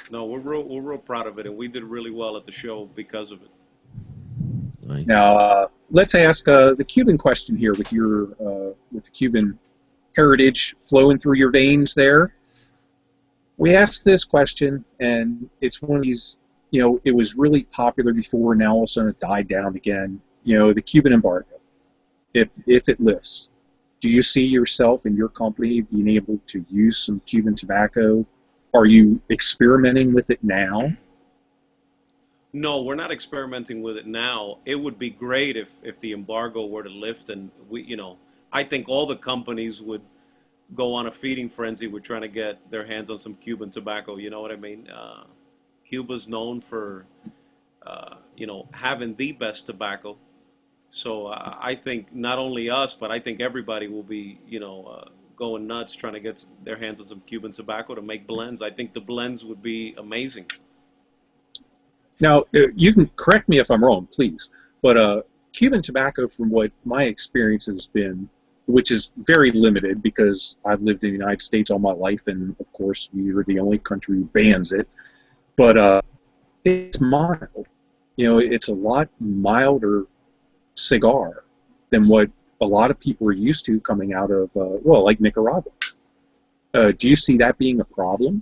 No, we're real proud of it, and we did really well at the show because of it.
Nice.
Now, let's ask the Cuban question here with the Cuban heritage flowing through your veins there. We asked this question, and it's one of these, it was really popular before, now all of a sudden it died down again. The Cuban embargo, if it lifts, do you see yourself and your company being able to use some Cuban tobacco? Are you experimenting with it now?
No, we're not experimenting with it now. It would be great if the embargo were to lift, and I think all the companies would go on a feeding frenzy with trying to get their hands on some Cuban tobacco. You know what I mean? Cuba's known for, having the best tobacco. So I think not only us, but I think everybody will be, going nuts trying to get their hands on some Cuban tobacco to make blends. I think the blends would be amazing.
Now, you can correct me if I'm wrong, please, but Cuban tobacco, from what my experience has been, which is very limited because I've lived in the United States all my life, and of course we are the only country who bans it, but it's mild. It's a lot milder cigar than what a lot of people are used to coming out of, like Nicaragua. Do you see that being a problem?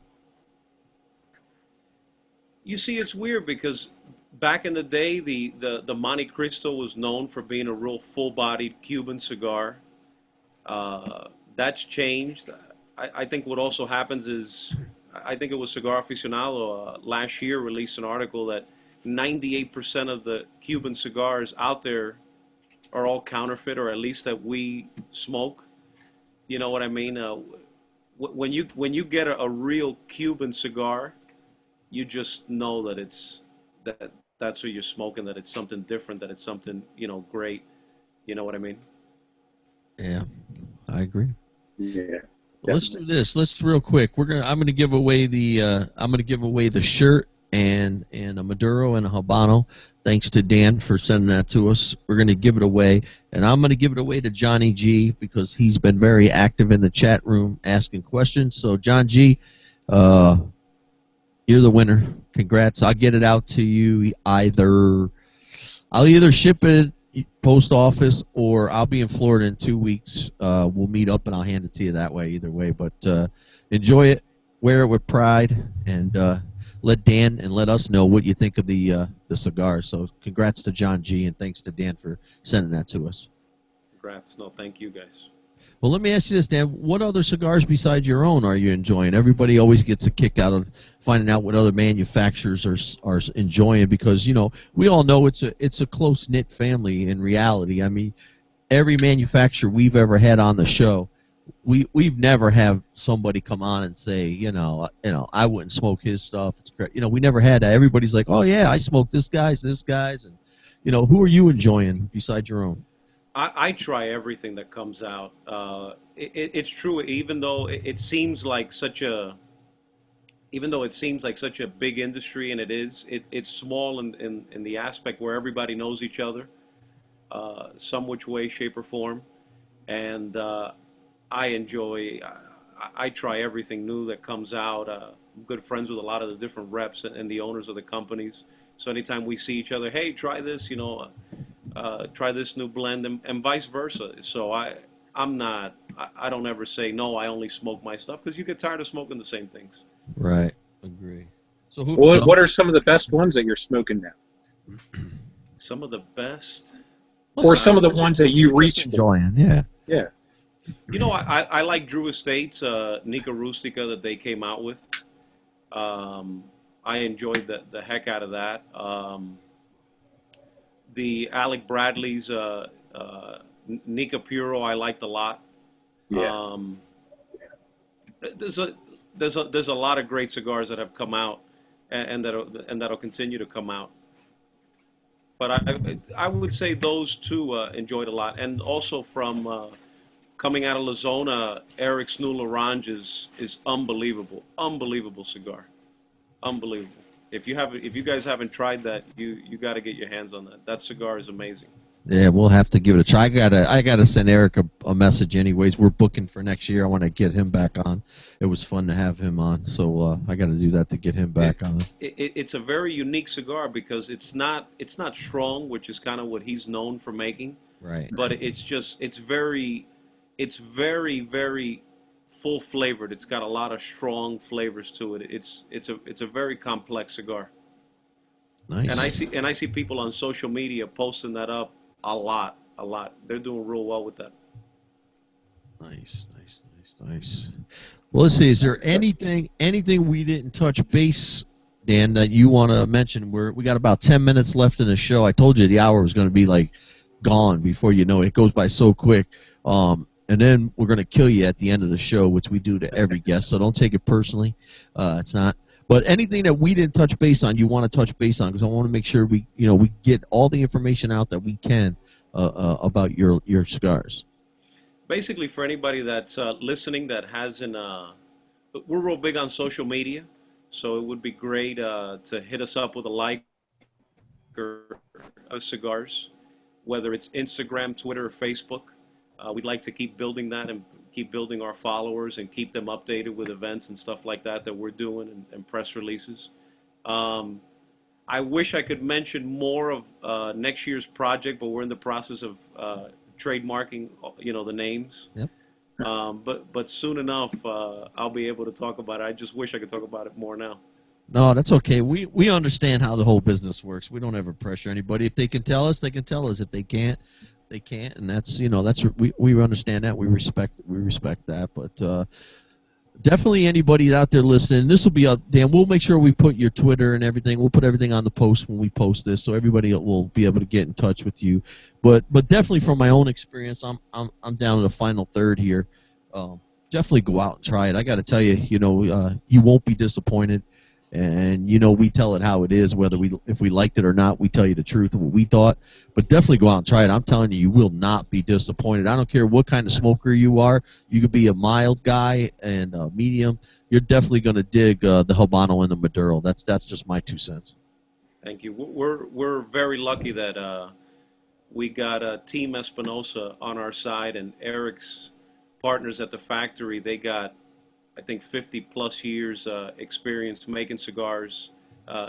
You see, it's weird because back in the day, the Monte Cristo was known for being a real full-bodied Cuban cigar. That's changed. I think what also happens is, I think it was Cigar Aficionado last year released an article that 98% of the Cuban cigars out there are all counterfeit, or at least that we smoke. You know what I mean? When you get a real Cuban cigar, you just know that that's what you're smoking, that it's something different, that it's something, great. You know what I mean?
Yeah, I agree.
Yeah.
Well, let's do this. Let's real quick. I'm gonna give away the shirt and a Maduro and a Habano. Thanks to Dan for sending that to us. We're gonna give it away, and I'm gonna give it away to Johnny G because he's been very active in the chat room asking questions. So John G, you're the winner. Congrats. I'll get it out to you I'll either ship it post office or I'll be in Florida in 2 weeks. We'll meet up and I'll hand it to you that way, either way. But enjoy it, wear it with pride, and let Dan and let us know what you think of the cigar. So congrats to John G, and thanks to Dan for sending that to us.
Congrats. No, thank you guys.
Well, let me ask you this, Dan. What other cigars besides your own are you enjoying? Everybody always gets a kick out of finding out what other manufacturers are enjoying because, we all know it's a close-knit family in reality. I mean, every manufacturer we've ever had on the show, we've never had somebody come on and say, I wouldn't smoke his stuff. It's great. We never had that. Everybody's like, oh, yeah, I smoke this guy's. And, who are you enjoying besides your own?
I try everything that comes out. It's true, even though it seems like such a big industry, and it's small in the aspect where everybody knows each other, some which way, shape, or form, and I try everything new that comes out. I'm good friends with a lot of the different reps and the owners of the companies, so anytime we see each other, hey, try this, try this new blend, and vice versa. So I don't ever say, no, I only smoke my stuff, because you get tired of smoking the same things.
Right. Agree. So
what are some of the best ones that you're smoking now?
Some of the best?
Or some of the ones that you reach for?
Yeah.
Yeah.
I like Drew Estates, Nica Rustica that they came out with. I enjoyed the heck out of that. The Alec Bradley's Nica Puro I liked a lot.
Yeah.
There's a lot of great cigars that have come out, and that'll continue to come out. But I would say those two enjoyed a lot, and also from coming out of La Zona, Eric's New L'Orange is unbelievable cigar, unbelievable. If you guys haven't tried that, you got to get your hands on that. That cigar is amazing.
Yeah, we'll have to give it a try. I gotta send Eric a message anyways. We're booking for next year. I want to get him back on. It was fun to have him on, so I got to do that to get him back on.
It's a very unique cigar because it's not strong, which is kind of what he's known for making.
Right.
But it's very very full flavored. It's got a lot of strong flavors to it. It's a very complex cigar.
Nice.
And I see people on social media posting that up a lot. They're doing real well with that.
Nice. Well, let's see. Is there anything we didn't touch base, Dan, that you want to mention? We got about 10 minutes left in the show. I told you the hour was going to be like gone before you know it. It goes by so quick. And then we're going to kill you at the end of the show, which we do to every guest. So don't take it personally. It's not. But anything that we didn't touch base on, you want to touch base on, because I want to make sure we get all the information out that we can about your cigars.
Basically, for anybody that's listening that hasn't, we're real big on social media, so it would be great to hit us up with a like or cigars, whether it's Instagram, Twitter, or Facebook. We'd like to keep building that and keep building our followers and keep them updated with events and stuff like that we're doing and press releases. I wish I could mention more of next year's project, but we're in the process of trademarking, the names.
Yep.
But soon enough, I'll be able to talk about it. I just wish I could talk about it more now.
No, that's okay. We understand how the whole business works. We don't ever pressure anybody. If they can tell us, they can tell us. If they can't, they can't, and that's we understand that. We respect that. But definitely anybody out there listening, this will be up, Dan. We'll make sure we put your Twitter and everything. We'll put everything on the post when we post this, so everybody will be able to get in touch with you. But definitely from my own experience, I'm down to the final third here. Definitely go out and try it. I got to tell you, you won't be disappointed. and we tell it how it is, whether if we liked it or not. We tell you the truth of what we thought, but definitely go out and try it. I'm telling you, you will not be disappointed. I don't care what kind of smoker you are. You could be a mild guy and a medium. You're definitely going to dig the Habano and the Maduro. That's just my 2 cents.
Thank you. We're very lucky that we got Team Espinosa on our side, and Eric's partners at the factory. They got, I think, 50 plus years experience making cigars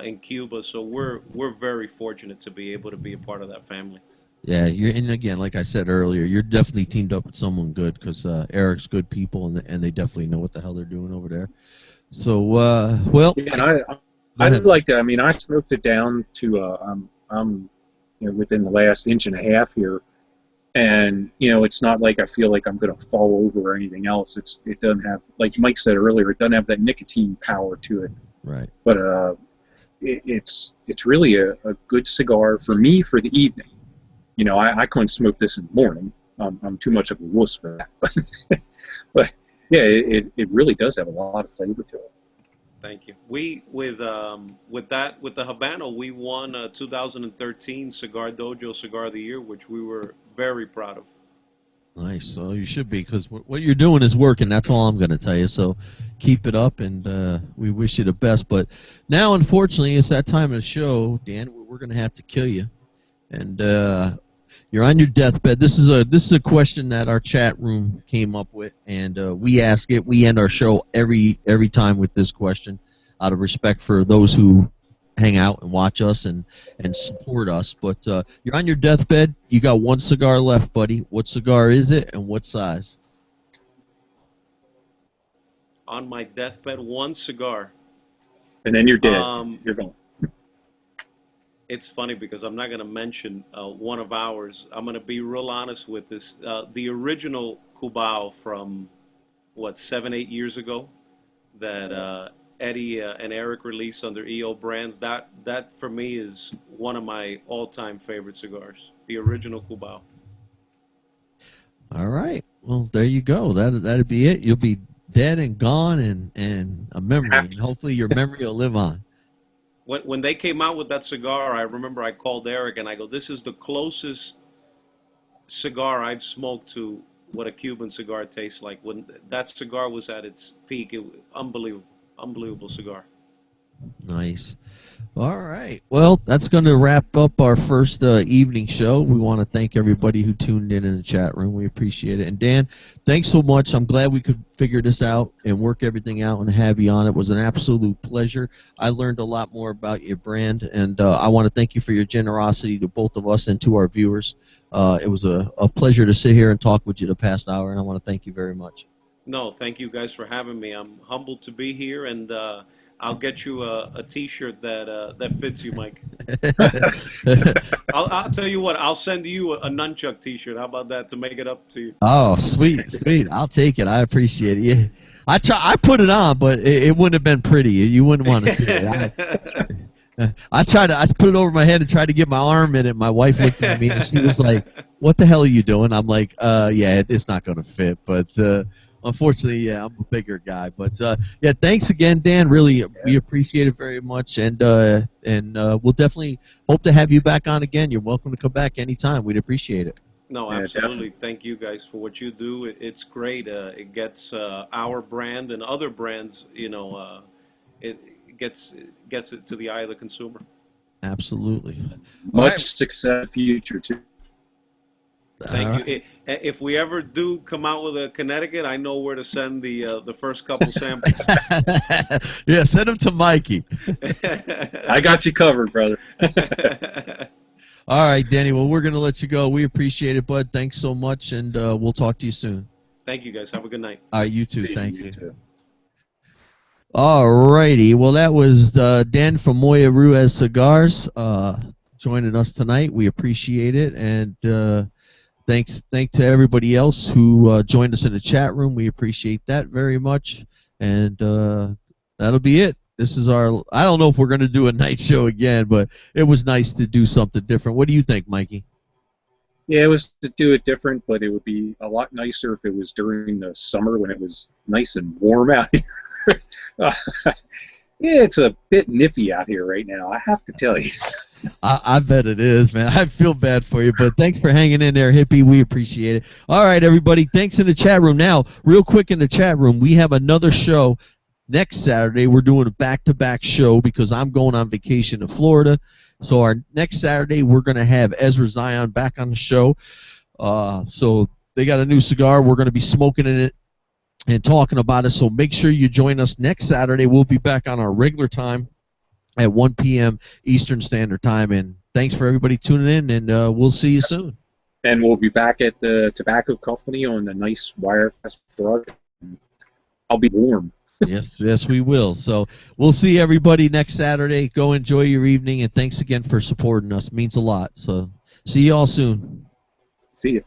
in Cuba. So we're very fortunate to be able to be a part of that family.
Yeah, and again, like I said earlier, you're definitely teamed up with someone good, because Eric's good people, and they definitely know what the hell they're doing over there. So, well,
yeah, I like that. I mean, I smoked it down to I'm within the last inch and a half here, and it's not like I feel like I'm going to fall over or anything else. It doesn't have, like Mike said earlier, it doesn't have that nicotine power to it.
Right.
But it's really a good cigar for me for the evening. I couldn't smoke this in the morning. I'm too much of a wuss for that. But yeah, it really does have a lot of flavor to it.
Thank you. We with the Habano, we won 2013 Cigar Dojo Cigar of the Year, which we were very proud of.
Nice. So you should be, because what you're doing is working. That's all I'm going to tell you. So keep it up, and we wish you the best. But now, unfortunately, it's that time of the show, Dan. We're going to have to kill you, and you're on your deathbed. This is a question that our chat room came up with, and we ask it. We end our show every time with this question, out of respect for those who hang out and watch us and support us. But you're on your deathbed. You got one cigar left, buddy. What cigar is it, and what size?
On my deathbed, one cigar.
And then you're dead. You're gone.
It's funny because I'm not going to mention one of ours. I'm going to be real honest with this. The original Cubao from, 7-8 years ago, that Eddie and Eric released under EO Brands, that for me is one of my all-time favorite cigars. The original Cubao.
All right. Well, there you go. That'd be it. You'll be dead and gone, and a memory. And hopefully your memory will live on.
When they came out with that cigar, I remember I called Eric and I go, "This is the closest cigar I've smoked to what a Cuban cigar tastes like." When that cigar was at its peak, unbelievable cigar.
Nice. All right. Well, that's going to wrap up our first evening show. We want to thank everybody who tuned in the chat room. We appreciate it. And Dan, thanks so much. I'm glad we could figure this out and work everything out and have you on. It was an absolute pleasure. I learned a lot more about your brand, and I want to thank you for your generosity to both of us and to our viewers. It was a pleasure to sit here and talk with you the past hour, and I want to thank you very much.
No, thank you guys for having me. I'm humbled to be here, and I'll get you a T-shirt that fits you, Mike. I'll tell you what. I'll send you a nunchuck T-shirt. How about that, to make it up to you?
Oh, sweet. I'll take it. I appreciate it. I put it on, but it wouldn't have been pretty. You wouldn't want to see it. I put it over my head and tried to get my arm in it. My wife looked at me and she was like, "What the hell are you doing?" I'm like, "Yeah, it's not going to fit." But unfortunately, yeah, I'm a bigger guy. But yeah, thanks again, Dan. Really, we appreciate it very much, and we'll definitely hope to have you back on again. You're welcome to come back anytime. We'd appreciate it.
No, absolutely. Thank you guys for what you do. It's great. It gets our brand and other brands. It gets it to the eye of the consumer.
Absolutely.
Much success in the future too.
Thank you. If we ever do come out with a Connecticut, I know where to send the first couple samples.
Yeah, send them to Mikey.
I got you covered, brother.
All right, Danny. Well, we're going to let you go. We appreciate it, bud. Thanks so much, and we'll talk to you soon.
Thank you, guys. Have a good night.
All right, you too. Thank you.
Too.
All righty. Well, that was Dan from Moya Ruiz Cigars joining us tonight. We appreciate it, and thanks to everybody else who joined us in the chat room. We appreciate that very much, and that'll be it. This is I don't know if we're going to do a night show again, but it was nice to do something different. What do you think, Mikey?
Yeah, it was to do it different, but it would be a lot nicer if it was during the summer when it was nice and warm out here. It's a bit nippy out here right now, I have to tell you.
I bet it is, man. I feel bad for you, but thanks for hanging in there, Hippie. We appreciate it. All right, everybody. Thanks in the chat room. Now, real quick in the chat room, we have another show next Saturday. We're doing a back-to-back show because I'm going on vacation to Florida. So our next Saturday, we're going to have Ezra Zion back on the show. So they got a new cigar. We're going to be smoking in it and talking about it. So make sure you join us next Saturday. We'll be back on our regular time at 1 p.m. Eastern Standard Time. And thanks for everybody tuning in, and we'll see you soon.
And we'll be back at the Tobacco Company on the nice Wirecast broadcast. I'll be warm.
Yes, we will. So we'll see everybody next Saturday. Go enjoy your evening, and thanks again for supporting us. It means a lot. So see you all soon.
See you.